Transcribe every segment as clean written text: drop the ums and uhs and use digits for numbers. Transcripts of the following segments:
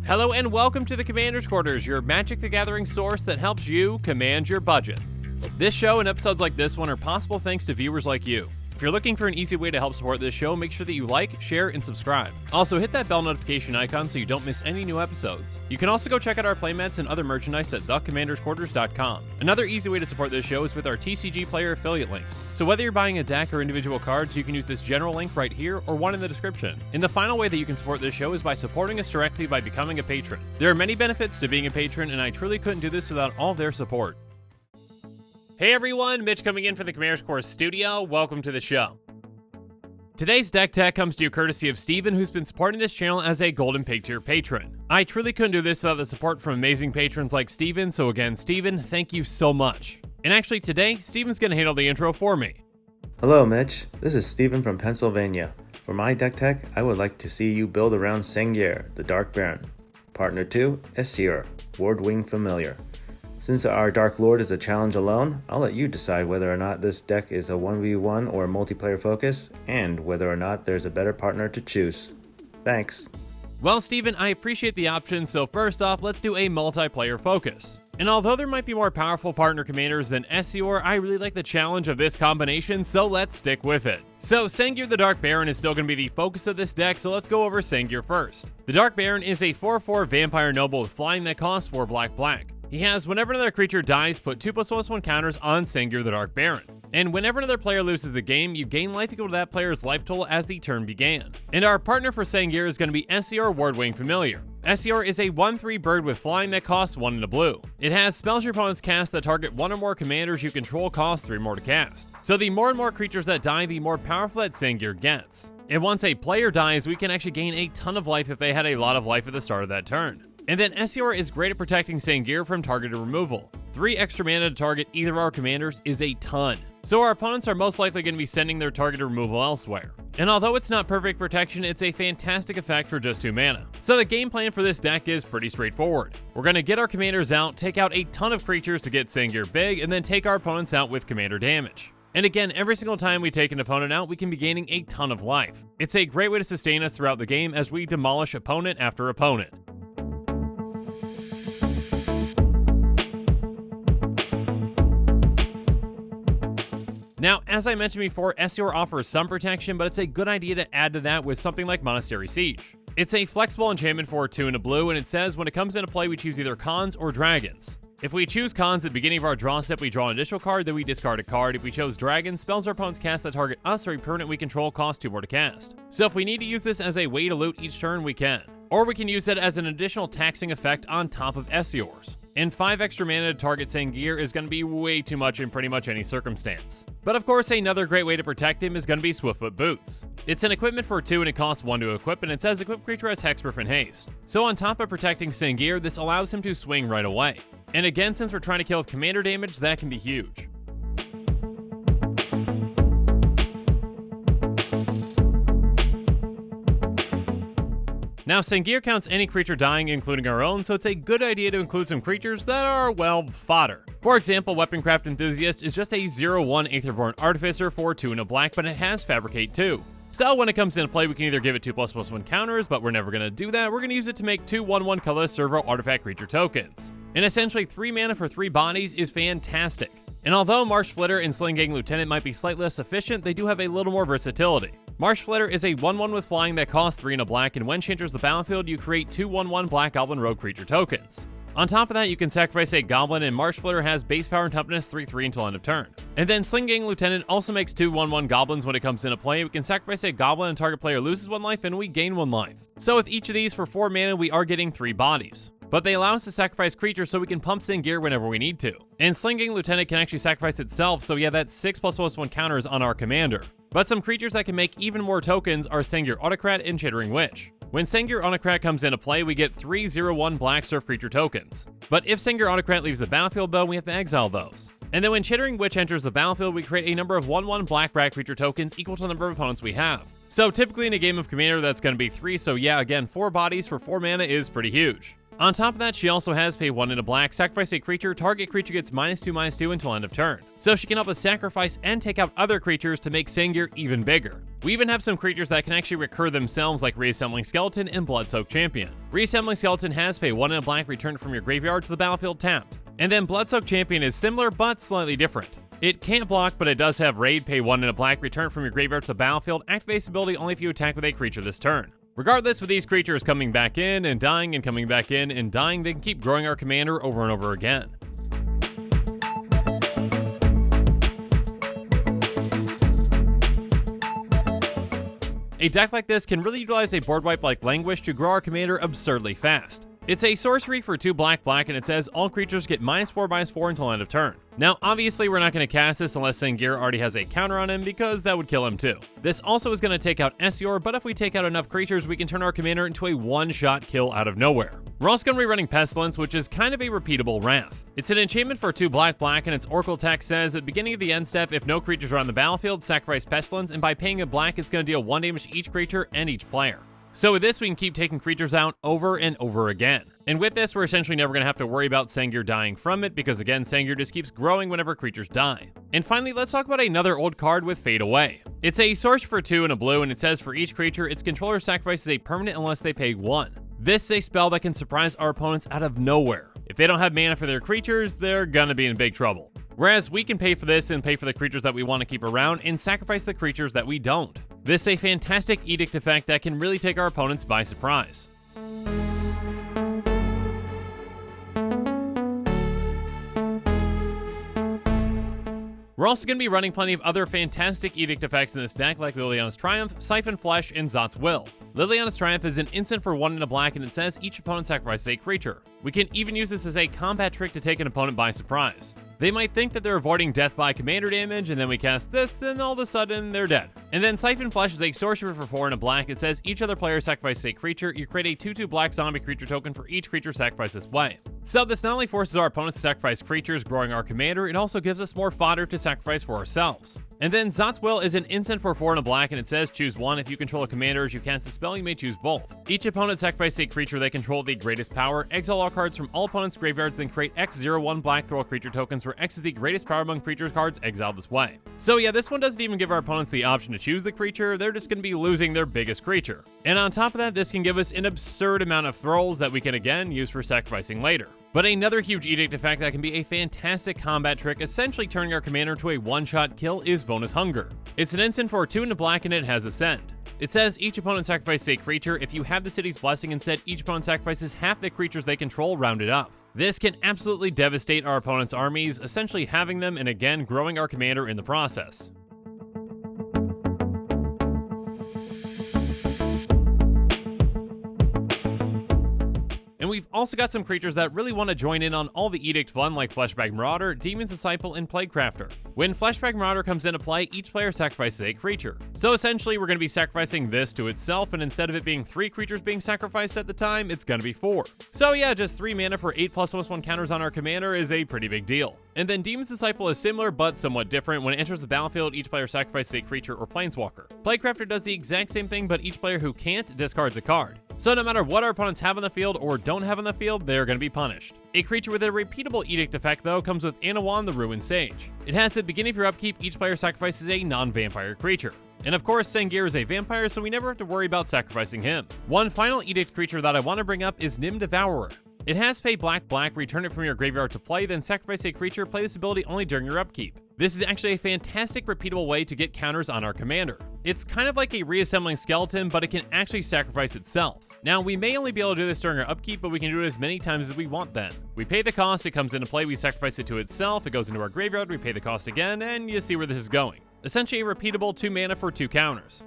Hello and welcome to the Commander's Quarters, your Magic the Gathering source that helps you command your budget. This show and episodes like this one are possible thanks to viewers like you. If you're looking for an easy way to help support this show, make sure that you like, share, and subscribe. Also, hit that bell notification icon so you don't miss any new episodes. You can also go check out our playmats and other merchandise at thecommandersquarters.com. Another easy way to support this show is with our TCG player affiliate links. So whether you're buying a deck or individual cards, you can use this general link right here or one in the description. And the final way that you can support this show is by supporting us directly by becoming a patron. There are many benefits to being a patron, and I truly couldn't do this without all their support. Hey everyone, Mitch coming in for the Commander's Course studio. Welcome to the show. Today's deck tech comes to you courtesy of Steven, who's been supporting this channel as a Golden Pig tier patron. I truly couldn't do this without the support from amazing patrons like Steven, so again, Steven, thank you so much. And actually today, Steven's gonna handle the intro for me. Hello Mitch, this is Steven from Pennsylvania. For my deck tech, I would like to see you build around Sengir, the Dark Baron. Partner 2, Esior, Wardwing Familiar. Since our Dark Lord is a challenge alone, I'll let you decide whether or not this deck is a 1v1 or multiplayer focus, and whether or not there's a better partner to choose. Thanks. Well, Steven, I appreciate the option, so first off, let's do a multiplayer focus. And although there might be more powerful partner commanders than Esior, I really like the challenge of this combination, so let's stick with it. So Sengir the Dark Baron is still going to be the focus of this deck, so let's go over Sengir first. The Dark Baron is a 4/4 Vampire Noble with flying that costs 4 black. He has whenever another creature dies, put 2+1/+1 counters on Sengir the Dark Baron. And whenever another player loses the game, you gain life equal to that player's life total as the turn began. And our partner for Sengir is going to be Esior Wardwing Familiar. Esior is a 1/3 bird with flying that costs 1 and a blue. It has spells your opponents cast that target 1 or more commanders you control cost 3 more to cast. So the more and more creatures that die, the more powerful that Sengir gets. And once a player dies, we can actually gain a ton of life if they had a lot of life at the start of that turn. And then Esior is great at protecting Sengir from targeted removal. 3 extra mana to target either of our commanders is a ton. So our opponents are most likely going to be sending their targeted removal elsewhere. And although it's not perfect protection, it's a fantastic effect for just 2 mana. So the game plan for this deck is pretty straightforward. We're going to get our commanders out, take out a ton of creatures to get Sengir big, and then take our opponents out with commander damage. And again, every single time we take an opponent out, we can be gaining a ton of life. It's a great way to sustain us throughout the game as we demolish opponent after opponent. Now, as I mentioned before, Esior offers some protection, but it's a good idea to add to that with something like Monastery Siege. It's a flexible enchantment for 2 and a blue, and it says when it comes into play, we choose either Khans or Dragons. If we choose Khans at the beginning of our draw step, we draw an additional card, then we discard a card. If we chose Dragons, spells our opponents cast that target us or a permanent we control cost 2 more to cast. So if we need to use this as a way to loot each turn, we can. Or we can use it as an additional taxing effect on top of Esior's. And 5 extra mana to target Sengir is going to be way too much in pretty much any circumstance. But of course, another great way to protect him is going to be Swiftfoot Boots. It's an equipment for 2 and it costs 1 to equip, and it says equip creature has Hexproof and Haste. So on top of protecting Sengir, this allows him to swing right away. And again, since we're trying to kill with commander damage, that can be huge. Now, Sengir counts any creature dying, including our own, so it's a good idea to include some creatures that are, well, fodder. For example, Weaponcraft Enthusiast is just a 0/1 Aetherborn Artificer for 2 and a black, but it has Fabricate too. So when it comes into play, we can either give it 2+1/+1 counters, but we're never going to do that. We're going to use it to make 2 1/1 colorless servo artifact creature tokens. And essentially 3 mana for 3 bodies is fantastic. And although Marsh Flitter and Slinging Lieutenant might be slightly less efficient, they do have a little more versatility. Marsh Flitter is a 1/1 with flying that costs 3 and a black, and when she enters the battlefield, you create 2 1/1 Black Goblin Rogue creature tokens. On top of that, you can sacrifice a Goblin, and Marsh Flitter has base power and toughness 3/3 until end of turn. And then Slinging Lieutenant also makes 2 1/1 Goblins when it comes into play. We can sacrifice a Goblin and target player loses 1 life, and we gain 1 life. So with each of these for 4 mana, we are getting 3 bodies. But they allow us to sacrifice creatures so we can pump Sengir whenever we need to. And Slinging Lieutenant can actually sacrifice itself, so yeah, that's 6+1/+1 counters on our commander. But some creatures that can make even more tokens are Sengir Autocrat and Chittering Witch. When Sengir Autocrat comes into play, we get 3 0/1 Black Surf creature tokens. But if Sengir Autocrat leaves the battlefield though, we have to exile those. And then when Chittering Witch enters the battlefield, we create a number of 1/1 Black Rat creature tokens equal to the number of opponents we have. So typically in a game of Commander, that's going to be 3, so yeah, again, 4 bodies for 4 mana is pretty huge. On top of that, she also has pay 1 and a black, sacrifice a creature, target creature gets -2/-2 until end of turn. So she can help us sacrifice and take out other creatures to make Sengir even bigger. We even have some creatures that can actually recur themselves, like Reassembling Skeleton and Bloodsoaked Champion. Reassembling Skeleton has pay 1 and a black, return from your graveyard to the battlefield tapped. And then Bloodsoaked Champion is similar but slightly different. It can't block, but it does have raid, pay 1 and a black, return from your graveyard to the battlefield, activate this ability only if you attack with a creature this turn. Regardless, with these creatures coming back in and dying and coming back in and dying, they can keep growing our commander over and over again. A deck like this can really utilize a board wipe like Languish to grow our commander absurdly fast. It's a sorcery for 2 black and it says all creatures get -4/-4 until end of turn. Now, obviously we're not going to cast this unless Sengir already has a counter on him, because that would kill him too. This also is going to take out Esior, but if we take out enough creatures, we can turn our commander into a one-shot kill out of nowhere. We're also going to be running Pestilence, which is kind of a repeatable Wrath. It's an enchantment for 2 black, and its Oracle text says at the beginning of the end step, if no creatures are on the battlefield, sacrifice Pestilence, and by paying a black, it's going to deal 1 damage to each creature and each player. So with this, we can keep taking creatures out over and over again. And with this, we're essentially never going to have to worry about Sengir dying from it, because again, Sengir just keeps growing whenever creatures die. And finally, let's talk about another old card with Fade Away. It's a sorcery for 2 and a blue, and it says for each creature, its controller sacrifices a permanent unless they pay 1. This is a spell that can surprise our opponents out of nowhere. If they don't have mana for their creatures, they're gonna be in big trouble. Whereas we can pay for this and pay for the creatures that we want to keep around and sacrifice the creatures that we don't. This is a fantastic Edict effect that can really take our opponents by surprise. We're also going to be running plenty of other fantastic Edict effects in this deck, like Liliana's Triumph, Siphon Flesh, and Zot's Will. Liliana's Triumph is an instant for 1 and a black, and it says each opponent sacrifices a creature. We can even use this as a combat trick to take an opponent by surprise. They might think that they're avoiding death by commander damage, and then we cast this, and all of a sudden, they're dead. And then Siphon Flesh is a sorcery for 4 and a black. It says each other player sacrifices a creature. You create a 2/2 black zombie creature token for each creature sacrificed this way. So this not only forces our opponents to sacrifice creatures, growing our commander, it also gives us more fodder to sacrifice for ourselves. And then Zot's Will is an instant for 4 and a black, and it says choose 1. If you control a commander as you cast a spell, you may choose both. Each opponent sacrifices a creature they control the greatest power. Exile all cards from all opponents' graveyards, then create X01 black throw creature tokens where X is the greatest power among creatures cards exiled this way. So yeah, this one doesn't even give our opponents the option to choose the creature, they're just going to be losing their biggest creature. And on top of that, this can give us an absurd amount of thralls that we can again use for sacrificing later. But another huge Edict effect that can be a fantastic combat trick, essentially turning our commander into a one-shot kill, is Vonus Hunger. It's an instant for 2 and a black, and it has Ascend. It says each opponent sacrifices a creature. If you have the city's blessing instead, each opponent sacrifices half the creatures they control rounded up. This can absolutely devastate our opponent's armies, essentially having them and again growing our commander in the process. And we've also got some creatures that really want to join in on all the Edict fun, like Fleshbag Marauder, Demon's Disciple, and Plaguecrafter. When Fleshbag Marauder comes into play, each player sacrifices a creature. So essentially, we're going to be sacrificing this to itself, and instead of it being 3 creatures being sacrificed at the time, it's going to be 4. So yeah, just 3 mana for 8++1 counters on our commander is a pretty big deal. And then Demon's Disciple is similar, but somewhat different. When it enters the battlefield, each player sacrifices a creature or planeswalker. Plaguecrafter does the exact same thing, but each player who can't discards a card. So no matter what our opponents have on the field or don't have on the field, they're going to be punished. A creature with a repeatable Edict effect, though, comes with Anawan the Ruined Sage. It has at the beginning of your upkeep, each player sacrifices a non-vampire creature. And of course, Sengir is a vampire, so we never have to worry about sacrificing him. One final Edict creature that I want to bring up is Nim Devourer. It has pay black, return it from your graveyard to play, then sacrifice a creature, play this ability only during your upkeep. This is actually a fantastic repeatable way to get counters on our commander. It's kind of like a reassembling skeleton, but it can actually sacrifice itself. Now, we may only be able to do this during our upkeep, but we can do it as many times as we want then. We pay the cost, it comes into play, we sacrifice it to itself, it goes into our graveyard, we pay the cost again, and you see where this is going. Essentially a repeatable 2 mana for 2 counters.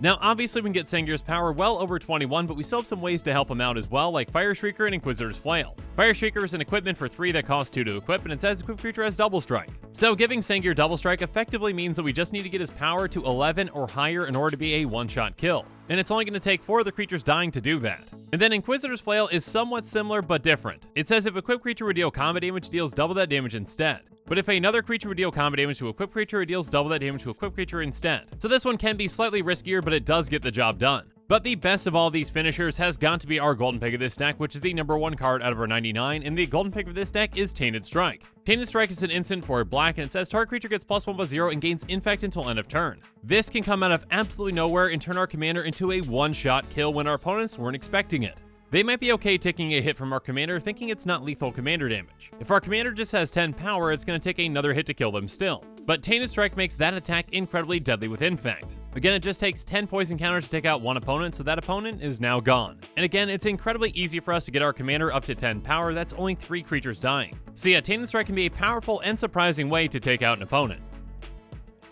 Now, obviously we can get Sengir's power well over 21, but we still have some ways to help him out as well, like Fire Shrieker and Inquisitor's Flail. Fire Streaker is an equipment for 3 that costs 2 to equip, and it says equipped creature has double strike. So giving Sengir double strike effectively means that we just need to get his power to 11 or higher in order to be a one-shot kill. And it's only going to take 4 of the creatures dying to do that. And then Inquisitor's Flail is somewhat similar but different. It says if equipped creature would deal combat damage, deals double that damage instead. But if another creature would deal combat damage to equipped creature, it deals double that damage to equipped creature instead. So this one can be slightly riskier, but it does get the job done. But the best of all these finishers has got to be our golden pick of this deck, which is the number 1 card out of our 99, and the golden pick of this deck is Tainted Strike. Tainted Strike is an instant for a black, and it says target creature gets +1/+0 and gains infect until end of turn. This can come out of absolutely nowhere and turn our commander into a one-shot kill when our opponents weren't expecting it. They might be okay taking a hit from our commander, thinking it's not lethal commander damage. If our commander just has 10 power, it's going to take another hit to kill them still. But Tainted Strike makes that attack incredibly deadly with infect. Again, it just takes 10 poison counters to take out one opponent, so that opponent is now gone. And again, it's incredibly easy for us to get our commander up to 10 power, that's only 3 creatures dying. So yeah, Tainted Strike can be a powerful and surprising way to take out an opponent.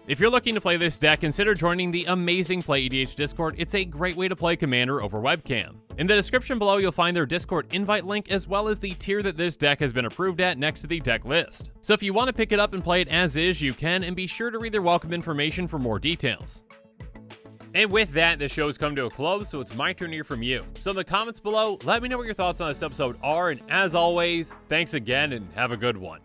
If you're looking to play this deck, consider joining the amazing PlayEDH Discord. It's a great way to play Commander over webcam. In the description below, you'll find their Discord invite link, as well as the tier that this deck has been approved at next to the deck list. So if you want to pick it up and play it as is, you can, and be sure to read their welcome information for more details. And with that, the show's come to a close, so it's my turn to hear from you. So in the comments below, let me know what your thoughts on this episode are, and as always, thanks again and have a good one.